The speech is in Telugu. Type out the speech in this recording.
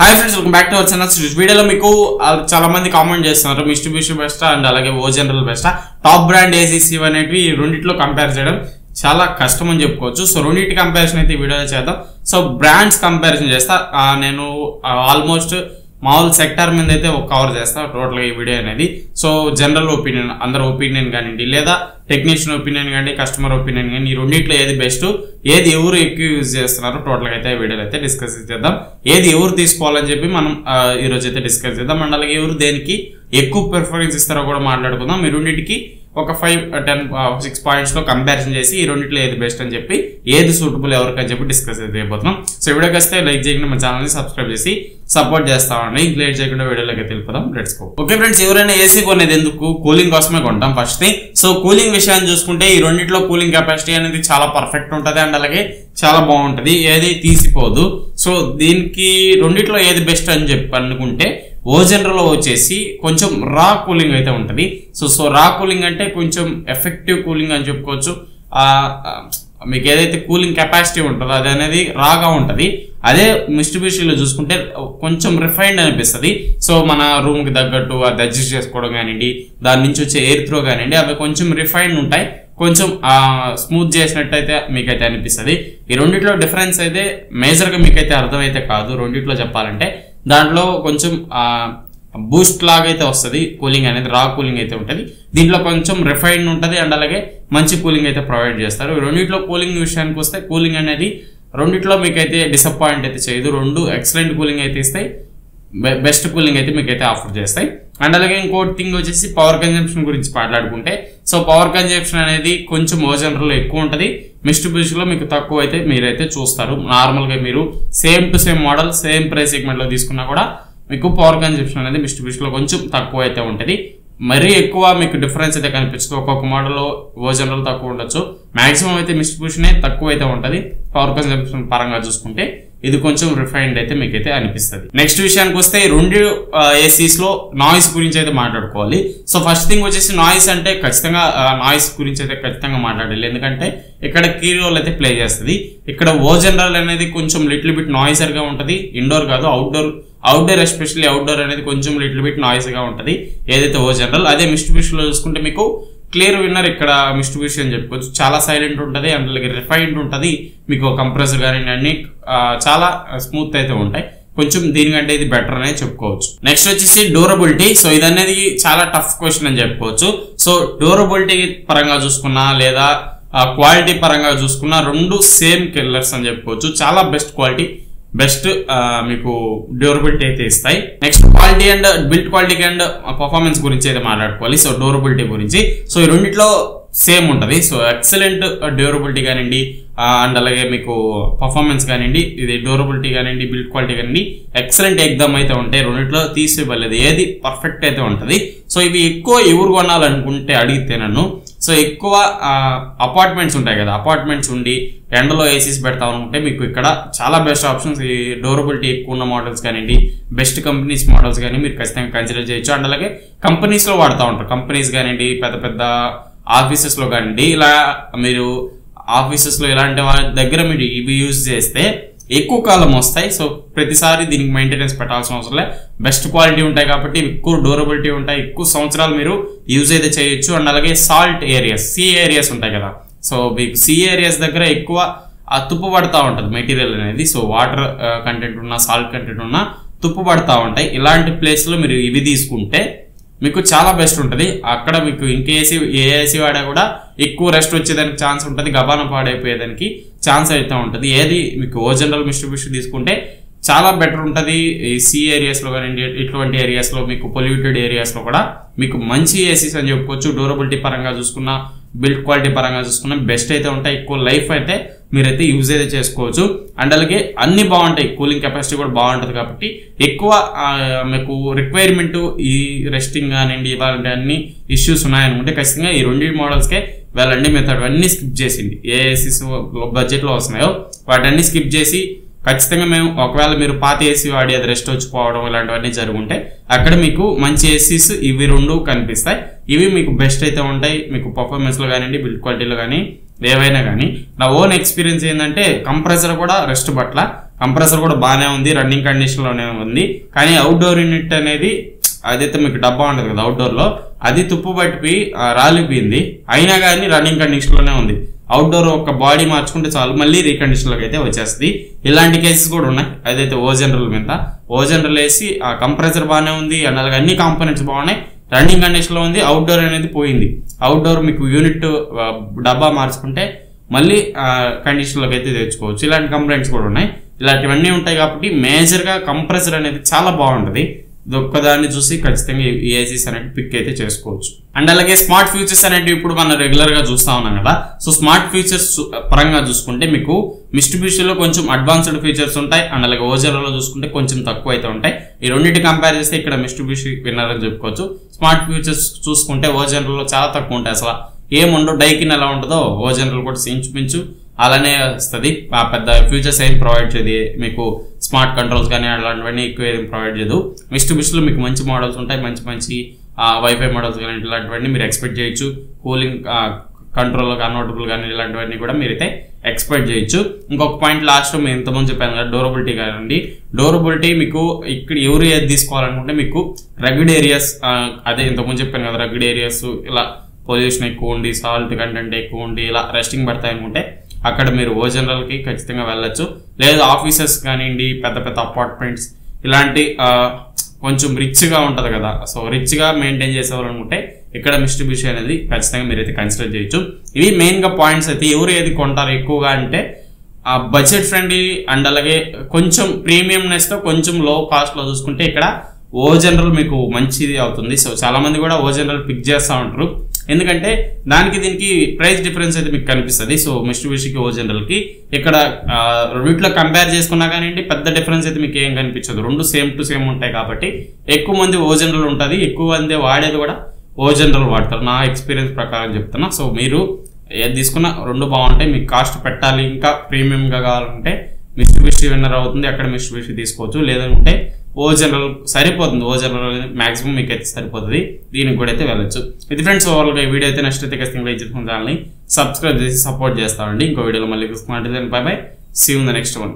Hi friends, welcome back to our channel. వీడియోలో మీకు చాలా మంది కామెంట్ చేస్తున్నారు మిస్ట్రిబ్యూషన్ బెస్టా అండ్ అలాగే ఓ జనరల్ బెస్టా, టాప్ బ్రాండ్ ఏసీసీ అనేవి రెండిట్లో కంపేర్ చేయడం చాలా కష్టం అని చెప్పుకోవచ్చు. సో రెండింటి కంపారిజన్ అయితే ఈ వీడియోలో చేద్దాం. సో బ్రాండ్స్ కంపారిజన్ చేస్తా. నేను ఆల్మోస్ట్ మామూలు సెక్టార్ మీద అయితే కవర్ చేస్తా టోటల్ గా ఈ వీడియో అనేది. సో జనరల్ ఒపీనియన్, అందరి ఒపీనియన్ కానివ్వండి, లేదా టెక్నీషియన్ ఒపీనియన్ కానీ, కస్టమర్ ఒపీనియన్ కానీ, ఈ రెండింటిలో ఏది బెస్ట్, ఏది ఎవరు ఎక్కువ యూజ్ చేస్తున్నారు టోటల్ గా అయితే వీడియోలో అయితే డిస్కస్ చేద్దాం. ఏది ఎవరు తీసుకోవాలని చెప్పి మనం ఈ రోజు అయితే డిస్కస్ చేద్దాం. అండ్ అలాగే ఎవరు దేనికి ఎక్కువ ప్రిఫరెన్స్ ఇస్తారో కూడా మాట్లాడుకుందాం. ఈ రెండింటికి ఒక 5-10-6 పాయింట్స్ లో కంపారిజన్ చేసి ఈ రెండింటిలో ఏది బెస్ట్ అని చెప్పి, ఏది సూటబుల్ ఎవరికని చెప్పి డిస్కస్ చేయబోతున్నాం. సో వీడియోకి వస్తే లైక్ చేయకుండా మా ఛానల్ ని సబ్స్క్రైబ్ చేసి సపోర్ట్ చేస్తామండి. లేట్ చేయకుండా వీడియోలోకి వెళ్ళిపోదాం. Let's go. ఓకే ఫ్రెండ్స్, ఎవరైనా ఏసీ కొనేది ఎందుకు? కూలింగ్ కోసమే కొంటాం ఫస్ట్ థింగ్. సో కూలింగ్ విషయాన్ని చూసుకుంటే ఈ రెండింటిలో కూలింగ్ కెపాసిటీ అనేది చాలా పర్ఫెక్ట్ ఉంటుంది అండ్ అలాగే చాలా బాగుంటది, ఏది తీసిపోదు. సో దీనికి రెండిట్లో ఏది బెస్ట్ అని చెప్పి అనుకుంటే, ఓ జనరల్ లో వచ్చేసి కొంచెం రా కూలింగ్ అయితే ఉంటది. సో రా కూలింగ్ అంటే కొంచెం ఎఫెక్టివ్ కూలింగ్ అని చెప్పుకోవచ్చు. మీకు ఏదైతే కూలింగ్ కెపాసిటీ ఉంటుందో అది అనేది రాగా ఉంటది. అదే మిస్ట్రిబ్యూషన్ లో చూసుకుంటే కొంచెం రిఫైన్డ్ అనిపిస్తుంది. సో మన రూమ్ కి తగ్గట్టు అది అడ్జస్ట్ చేసుకోవడం కానివ్వండి, దాని నుంచి వచ్చే ఎయిర్ త్రో కానివ్వండి, అవి కొంచెం రిఫైన్డ్ ఉంటాయి, కొంచెం స్మూత్ చేసినట్టయితే మీకైతే అనిపిస్తుంది. ఈ రెండిట్లో డిఫరెన్స్ అయితే మేజర్ గా మీకైతే అర్థమైతే కాదు. రెండిట్లో చెప్పాలంటే దాంట్లో కొంచెం బూస్ట్ లాగా అయితే వస్తుంది కూలింగ్ అనేది, రా కూలింగ్ అయితే ఉంటుంది. దీంట్లో కొంచెం రిఫైన్డ్ ఉంటుంది అండ్ అలాగే మంచి కూలింగ్ అయితే ప్రొవైడ్ చేస్తారు. రెండిట్లో కూలింగ్ విషయానికి వస్తే కూలింగ్ అనేది రెండిట్లో మీకైతే డిసప్పాయింట్ అయితే చేయదు. రెండు ఎక్సలెంట్ కూలింగ్ అయితే ఇస్తాయి, బెస్ట్ కూలింగ్ అయితే మీకైతే ఆఫర్ చేస్తాయి. అండ్ అలాగే ఇంకోటి థింగ్ వచ్చేసి పవర్ కన్జంప్షన్ గురించి మాట్లాడుకుంటే, సో పవర్ కన్జంప్షన్ అనేది కొంచెం ఓ జనరల్ లో ఎక్కువ ఉంటుంది, మిస్ట్రిబ్యూషన్ లో మీకు తక్కువ అయితే మీరైతే చూస్తారు. నార్మల్ గా మీరు same to same model same price segment లో తీసుకున్నా కూడా మీకు పవర్ కన్జంప్షన్ అనేది మిస్ట్రిబ్యూషన్ లో కొంచెం తక్కువ అయితే ఉంటుంది. మరీ ఎక్కువ మీకు డిఫరెన్స్ అయితే కనిపించదు. ఒక్కొక్క మోడల్లో ఓ జనరల్ తక్కువ ఉండొచ్చు, మాక్సిమం అయితే మిస్ట్రిబ్యూషన్ తక్కువ అయితే ఉంటుంది. పవర్ కన్జంప్షన్ పరంగా చూసుకుంటే ఇది కొంచెం రిఫైన్డ్ అయితే మీకైతే అనిపిస్తుంది. నెక్స్ట్ విషయానికి వస్తే రెండు ఏసీస్ లో నాయిస్ గురించి అయితే మాట్లాడుకోవాలి. సో ఫస్ట్ థింగ్ వచ్చేసి నాయిస్ అంటే ఖచ్చితంగా నాయిస్ గురించి అయితే ఖచ్చితంగా మాట్లాడాలి, ఎందుకంటే ఇక్కడ కీ రోల్ అయితే ప్లే చేస్తుంది. ఇక్కడ ఓ జనరల్ అనేది కొంచెం లిటిల్ బిట్ నాయిసర్ గా ఉంటుంది. ఇండోర్ కాదు, అవుట్డోర్ ఎస్పెషల్లీ అవుట్డోర్ అనేది కొంచెం లిటిల్ బిట్ నాయిస్ గా ఉంటుంది ఏదైతే ఓ జనరల్. అదే మిస్ట్రిబ్యూషన్ లో చూసుకుంటే మీకు క్లియర్ విన్నర్ ఇక్కడ మిస్ట్రిబ్యూషన్ చెప్పుకోవచ్చు. చాలా సైలెంట్ ఉంటుంది అండ్ అలాగే రిఫైన్డ్ ఉంటుంది. మీకు కంప్రెసర్ కానీ అన్ని చాలా స్మూత్ అయితే ఉంటాయి. కొంచెం దీనికంటే ఇది బెటర్ అనేది చెప్పుకోవచ్చు. నెక్స్ట్ వచ్చేసి డ్యూరబిలిటీ. సో ఇది అనేది చాలా టఫ్ క్వశ్చన్ అని చెప్పుకోవచ్చు. సో డ్యూరబిలిటీ పరంగా చూసుకున్నా లేదా క్వాలిటీ పరంగా చూసుకున్నా రెండు సేమ్ కిల్లర్స్ అని చెప్పుకోవచ్చు. చాలా బెస్ట్ క్వాలిటీ, బెస్ట్ మీకు డ్యూరబిలిటీ అయితే ఇస్తాయి. Next quality and build quality and performance గురించి అయితే మాట్లాడుకోవాలి. సో డ్యూరబిలిటీ గురించి, సో ఈ రెండిట్లో సేమ్ ఉంటుంది. సో ఎక్సలెంట్ డ్యూరబిలిటీ కానివ్వండి అండ్ అలాగే మీకు పర్ఫార్మెన్స్ కానివ్వండి, ఇది డ్యూరబిలిటీ కానివ్వండి, బిల్డ్ క్వాలిటీ కానివ్వండి, ఎక్సలెంట్ ఎగ్జామ్ అయితే ఉంటాయి. రెండిట్లో తీసివ్వలేదు, ఏది పర్ఫెక్ట్ అయితే ఉంటుంది. సో ఇవి ఎక్కువ ఎవరు కొనాలనుకుంటే అడిగితే నన్ను, సో ఎక్కువ అపార్ట్మెంట్స్ ఉంటాయి కదా, అపార్ట్మెంట్స్ ఉండి ఎండలో ఏసీస్ పెడతాం అనుకుంటే మీకు ఇక్కడ చాలా బెస్ట్ ఆప్షన్స్. ఈ డ్యూరబిలిటీ ఎక్కువ ఉన్న మోడల్స్ కానివ్వండి, బెస్ట్ కంపెనీస్ మోడల్స్ కానీ మీరు ఖచ్చితంగా కన్సిడర్ చేయొచ్చు. అండ్ అలాగే కంపెనీస్ లో వాడుతూ ఉంటారు. కంపెనీస్ కానివ్వండి, పెద్ద పెద్ద ఆఫీసెస్ లో కానివ్వండి, ఇలా మీరు ఆఫీసెస్ లో ఇలాంటి వారి దగ్గర మీరు ఇవి యూజ్ చేస్తే ఎక్కువ కాలం వస్తాయి. సో ప్రతిసారి దీనికి మెయింటెనెన్స్ పెట్టాల్సిన అవసరం లేదు. బెస్ట్ క్వాలిటీ ఉంటాయి కాబట్టి ఎక్కువ డ్యూరబిలిటీ ఉంటాయి, ఎక్కువ సంవత్సరాలు మీరు యూజ్ అయితే చేయొచ్చు. అండ్ అలాగే సాల్ట్ ఏరియాస్, సీ ఏరియాస్ ఉంటాయి కదా, సో మీకు సీ ఏరియాస్ దగ్గర ఎక్కువ తుప్పు పడతా ఉంటుంది మెటీరియల్ అనేది. సో వాటర్ కంటెంట్ ఉన్న, సాల్ట్ కంటెంట్ ఉన్న తుప్పు పడతా ఉంటాయి. ఇలాంటి ప్లేస్ లో మీరు ఇవి తీసుకుంటే మీకు చాలా బెస్ట్ ఉంటుంది. అక్కడ మీకు ఏ ఏసీ వాడా కూడా ఎక్కువ రెస్ట్ వచ్చేదానికి ఛాన్స్ ఉంటుంది, గబాన పాడైపోయేదానికి ఛాన్స్ అయితే ఉంటుంది. ఏది మీకు ఓ జనరల్ మిస్ట్రిబ్యూషన్ తీసుకుంటే చాలా బెటర్ ఉంటుంది. ఈ సీ ఏరియాస్ లో కానీ ఇటువంటి ఏరియాస్ లో, మీకు పొల్యూటెడ్ ఏరియాస్ లో కూడా మీకు మంచి ఏసీస్ అని చెప్పుకోవచ్చు. డ్యూరబిలిటీ పరంగా చూసుకున్నా, బిల్డ్ క్వాలిటీ పరంగా చూసుకున్నా బెస్ట్ అయితే ఉంటాయి. ఎక్కువ లైఫ్ అయితే మీరైతే యూజ్ అయితే చేసుకోవచ్చు. అండ్ అలాగే అన్ని బాగుంటాయి, కూలింగ్ కెపాసిటీ కూడా బాగుంటుంది. కాబట్టి ఎక్కువ మీకు రిక్వైర్మెంట్ ఈ రెస్టింగ్ కానివ్వండి, ఇలాంటి అన్ని ఇష్యూస్ ఉన్నాయనుకుంటే ఖచ్చితంగా ఈ రెండు మోడల్స్కే వెళ్ళండి. మెథడ్ అన్ని స్కిప్ చేసింది, ఏ ఏసీస్ బడ్జెట్ లో వస్తున్నాయో వాటన్ని స్కిప్ చేసి ఖచ్చితంగా మేము ఒకవేళ మీరు పాత ఏసీ వాడి అది రెస్ట్ వచ్చిపోవడం ఇలాంటివన్నీ జరుగుంటే అక్కడ మీకు మంచి ఏసీస్ ఇవి రెండు కనిపిస్తాయి. ఇవి మీకు బెస్ట్ అయితే ఉంటాయి. మీకు పర్ఫార్మెన్స్ లో కానివ్వండి, బిల్డ్ క్వాలిటీలో కానీ ఏవైనా కానీ. నా ఓన్ ఎక్స్పీరియన్స్ ఏంటంటే కంప్రెసర్ కూడా రెస్ట్ పట్ల, కంప్రెసర్ కూడా బాగానే ఉంది, రన్నింగ్ కండిషన్లోనే ఉంది. కానీ అవుట్డోర్ యూనిట్ అనేది అదైతే మీకు డబ్బా ఉండదు కదా అవుట్డోర్లో, అది తుప్పు పట్టిపోయి రాలిపోయింది, అయినా కానీ రన్నింగ్ కండిషన్లోనే ఉంది. అవుట్డోర్ ఒక బాడీ మార్చుకుంటే చాలు మళ్ళీ రీకండిషన్లోకి అయితే వచ్చేస్తుంది. ఇలాంటి కేసెస్ కూడా ఉన్నాయి. అదైతే ఓ జనరల్ మీద ఓ జనరల్ వేసి ఆ కంప్రెసర్ బాగానే ఉంది అండ్ అలాగే అన్ని కాంపోనెంట్స్ బాగున్నాయి, రన్నింగ్ కండిషన్లో ఉంది, అవుట్డోర్ అనేది పోయింది. అవుట్డోర్ మీకు యూనిట్ డబ్బా మార్చుకుంటే మళ్ళీ కండిషన్లోకి అయితే తెచ్చుకోవచ్చు. ఇలాంటి కంప్లైంట్స్ కూడా ఉన్నాయి. ఇలాంటివన్నీ ఉంటాయి కాబట్టి మేజర్గా కంప్రెసర్ అనేది చాలా బాగుంటుంది. ఇది ఒక్కదాన్ని చూసి ఖచ్చితంగా ఈ ఏసీస్ అనేది పిక్ అయితే చేసుకోవచ్చు. అండ్ అలాగే స్మార్ట్ ఫీచర్స్ అనేవి ఇప్పుడు మనం రెగ్యులర్ గా చూస్తా ఉన్నాం కదా. సో స్మార్ట్ ఫీచర్స్ పరంగా చూసుకుంటే మీకు మిస్ట్రిబ్యూషన్లో కొంచెం అడ్వాన్స్డ్ ఫీచర్స్ ఉంటాయి అండ్ అలాగే ఓజర్లో చూసుకుంటే కొంచెం తక్కువ అయితే ఉంటాయి. ఈ రెండింటి కంపేర్ చేస్తే ఇక్కడ మిస్ట్రిబ్యూషన్ విన్నర్ అని చెప్పుకోవచ్చు. స్మార్ట్ ఫీచర్స్ చూసుకుంటే ఓజర్లో చాలా తక్కువ ఉంటాయి, అసలు ఏముండవు. డైకిన్ ఎలా ఉంటుందో ఓజర్లో కూడా ఇంచుమించు అలానే వస్తుంది. ఆ పెద్ద ఫ్యూచర్స్ ఏం ప్రొవైడ్ చేయదు మీకు, స్మార్ట్ కంట్రోల్స్ కానీ అలాంటివన్నీ ఎక్కువ ఏం ప్రొవైడ్ చేయదు. మిస్ట్రిబ్యూషన్లో మీకు మంచి మోడల్స్ ఉంటాయి, మంచి వైఫై మోడల్స్ కానీ ఇలాంటివన్నీ మీరు ఎక్స్పెక్ట్ చేయొచ్చు. కూలింగ్ కంట్రోల్ కన్వర్టబుల్ కానీ ఇలాంటివన్నీ కూడా మీరైతే ఎక్స్పెక్ట్ చేయొచ్చు. ఇంకొక పాయింట్ లాస్ట్ మేము ఇంతకుముందు చెప్పాను కదా, డోరబిలిటీ కానివ్వండి. డోరబిలిటీ మీకు ఇక్కడ ఎవరు ఏది తీసుకోవాలనుకుంటే మీకు రగ్డ్ ఏరియాస్, అదే ఇంతకుముందు చెప్పాను కదా, రగ్డ్ ఏరియాస్ ఇలా పొల్యూషన్ ఎక్కువ ఉండి సాల్ట్ కంటెంట్ ఎక్కువ ఉండి ఇలా రెస్టింగ్ పడతాయి అనుకుంటే అక్కడ మీరు ఓ జనరల్కి ఖచ్చితంగా వెళ్ళొచ్చు. లేదా ఆఫీసెస్ కానివ్వండి, పెద్ద పెద్ద అపార్ట్మెంట్స్ ఇలాంటి కొంచెం రిచ్గా ఉంటుంది కదా, సో రిచ్గా మెయింటైన్ చేసేవాలనుకుంటే ఇక్కడ మిస్ట్రిబ్యూషన్ అనేది ఖచ్చితంగా మీరైతే కన్సిడర్ చేయొచ్చు. ఇవి మెయిన్గా పాయింట్స్ అయితే. ఎవరు ఏది కొంటారు ఎక్కువగా అంటే బడ్జెట్ ఫ్రెండ్లీ అండ్ అలాగే కొంచెం ప్రీమియంనెస్తో కొంచెం లో కాస్ట్లో చూసుకుంటే ఇక్కడ ఓ జనరల్ మీకు మంచిది అవుతుంది. సో చాలా మంది కూడా ఓ జనరల్ పిక్ చేస్తూ ఉంటారు, ఎందుకంటే దానికి దీనికి ప్రైస్ డిఫరెన్స్ అయితే మీకు కనిపిస్తుంది. సో మిస్ట్రిబ్యూషన్కి ఓ జనరల్కి ఇక్కడ వీటిలో కంపేర్ చేసుకున్నా కానివ్వండి పెద్ద డిఫరెన్స్ అయితే మీకు ఏం కనిపించదు, రెండు సేమ్ టు సేమ్ ఉంటాయి. కాబట్టి ఎక్కువ మంది ఓ జనరల్ ఉంటుంది, ఎక్కువ మంది వాడేది కూడా ఓ జనరల్ వాడతారు, నా ఎక్స్పీరియన్స్ ప్రకారం చెప్తున్నా. సో మీరు ఏది తీసుకున్నా రెండు బాగుంటాయి. మీకు కాస్ట్ పెట్టాలి ఇంకా ప్రీమియంగా కావాలంటే మిస్ట్రిబ్యూషన్ విన్నర్ అవుతుంది, అక్కడ మిస్ట్రిబ్యూషన్ తీసుకోవచ్చు. లేదంటే ఓ జనరల్ సరిపోతుంది, ఓ జనరల్ మాక్సిమం మీకు అయితే సరిపోతుంది, దీనికి కూడా అయితే వెళ్ళొచ్చు. ఇది ఫ్రెండ్స్ ఓవరాల్గా ఈ వీడియో అయితే నెక్స్ట్ అయితే ఖచ్చితంగా లైక్ చేసుకుని ఛానల్ని సబ్స్క్రైబ్ చేసి సపోర్ట్ చేస్తామండి. ఇంకో వీడియోలో మళ్ళీ చూసుకున్నట్టు bye bye, see you in the next one.